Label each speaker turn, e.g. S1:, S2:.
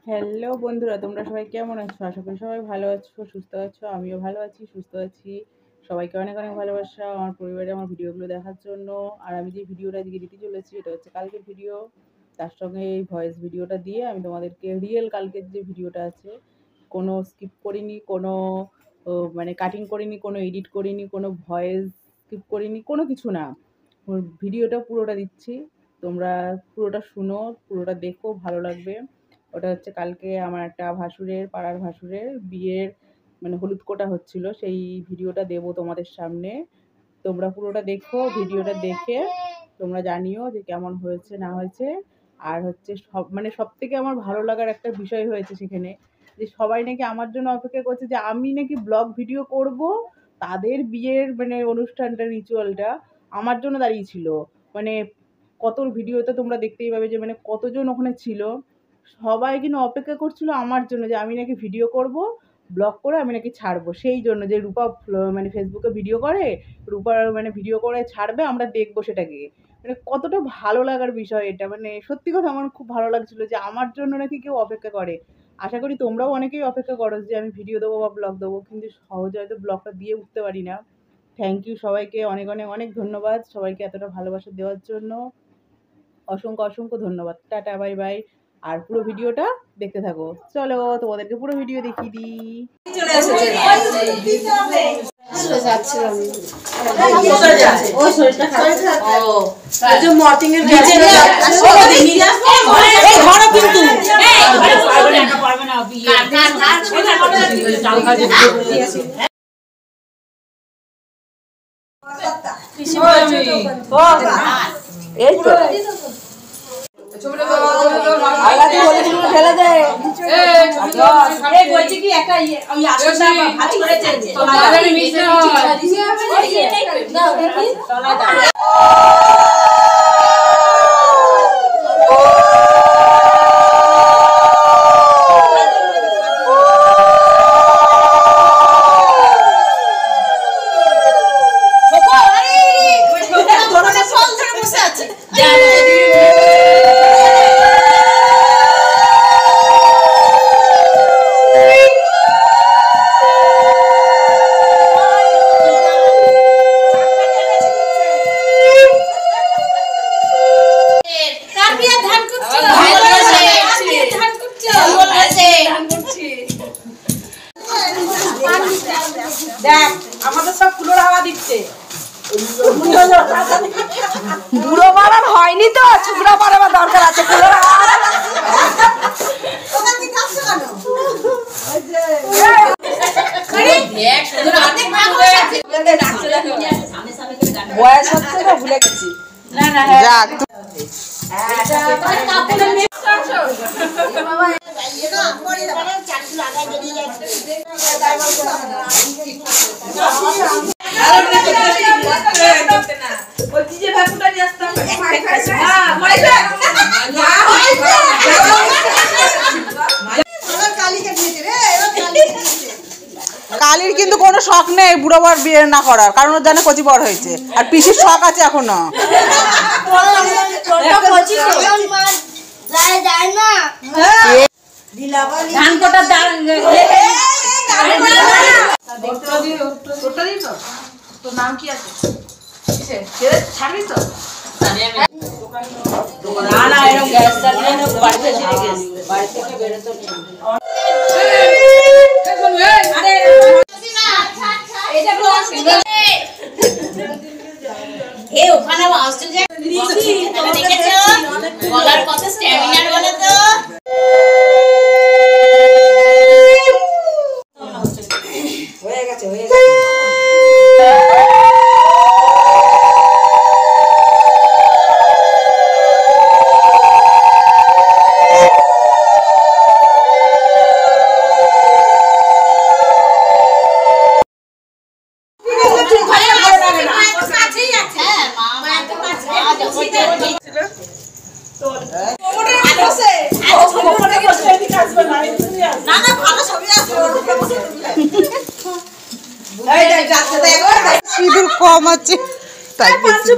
S1: Hello বন্ধুরা, তোমরা সবাই কেমন আছো? আশা করি সবাই ভালো আছো, সুস্থ আছো। আমিও ভালো আছি, সুস্থ আছি। সবাইকে অনেক অনেক ভালোবাসা আমার পরিবারে আমার ভিডিওগুলো দেখার জন্য। আর আমি যে ভিডিওটা আজকে দিতে চলেছি এটা হচ্ছে কালকের ভিডিও। তার সঙ্গে এই ভয়েস ভিডিওটা দিয়ে আমি তোমাদেরকে রিয়েল কালকের যে ভিডিওটা আছে, কোনো স্কিপ করিনি, কোনো মানে কাটিং করিনি, কোনো এডিট করিনি, কোনো ভয়েস স্কিপ করিনি, কোনো কিছু না। ভিডিওটা পুরোটা দিচ্ছি, তোমরা পুরোটা শুনো, পুরোটা দেখো, ভালো লাগবে। ওটা হচ্ছে কালকে আমার একটা ভাসুরের, পাড়ার ভাসুরের বিয়ের মানে হলুদ কোটা হচ্ছিল, সেই ভিডিওটা দেবো তোমাদের সামনে। তোমরা পুরোটা দেখো, ভিডিওটা দেখে তোমরা জানিও যে কেমন হয়েছে না হয়েছে। আর হচ্ছে সব থেকে আমার ভালো লাগার একটা বিষয় হয়েছে সেখানে, যে সবাই নাকি আমার জন্য অপেক্ষা করছে যে আমি নাকি ব্লগ ভিডিও করব। তাদের বিয়ের মানে অনুষ্ঠানটা, রিচুয়ালটা আমার জন্য দাঁড়িয়েছিল। মানে কত ভিডিওতে তোমরা দেখতেই পাবে যে মানে কতজন ওখানে ছিল। সবাই কিন্তু অপেক্ষা করছিল আমার জন্য, যে আমি নাকি ভিডিও করব, ব্লগ করে আমি নাকি ছাড়বো। সেই জন্য যে রূপা মানে ফেসবুকে ভিডিও করে, রূপার মানে ভিডিও করে ছাড়বে, আমরা দেখবো সেটাকে। মানে কতটা ভালো লাগার বিষয় এটা, মানে সত্যি কথা আমার খুব ভালো লাগছিল যে আমার জন্য নাকি কেউ অপেক্ষা করে। আশা করি তোমরাও অনেকেই অপেক্ষা করো যে আমি ভিডিও দেবো বা ব্লগ দেবো, কিন্তু সহজে হয়তো ব্লগটা দিয়ে উঠতে পারি না। থ্যাংক ইউ সবাইকে, অনেক অনেক অনেক ধন্যবাদ সবাইকে এতটা ভালোবাসা দেওয়ার জন্য। অসংখ্য অসংখ্য ধন্যবাদ। Tata, bye bye. আর পুরো ভিডিওটা দেখতে থাকো। চলো তোমাদেরকে পুরো ভিডিও দেখিয়ে দিই। এই তো ফেলে দে বলছি কি একটা ভাজি করেছে দেখ আমাদের সব ফুলের হাওয়া দিচ্ছে। বুড়ো বাড়ার হয়নি তো, ছুকরা বাড়াবার দরকার আছে। ফুলের বয়স হচ্ছে না, ভুলে গেছি। না না কালির কিন্তু কোনো শখ নেই বুড়ো বর বিয়ে না করার, কারণ ওর জানে কচি বর হয়েছে। আর পিসির শখ আছে এখনো। তোর নাম কি আছে? ছাড়বি তো? না না, এরকম গ্যাস চালিয়ে বাড়িতে থেকে বেরোতে ওখানে দেখেছো বলার কত স্ট্যামিনার বলে তো। হয়ে গেছে হয়ে গেছে। সিঁদুর কম আছে তাই বেশি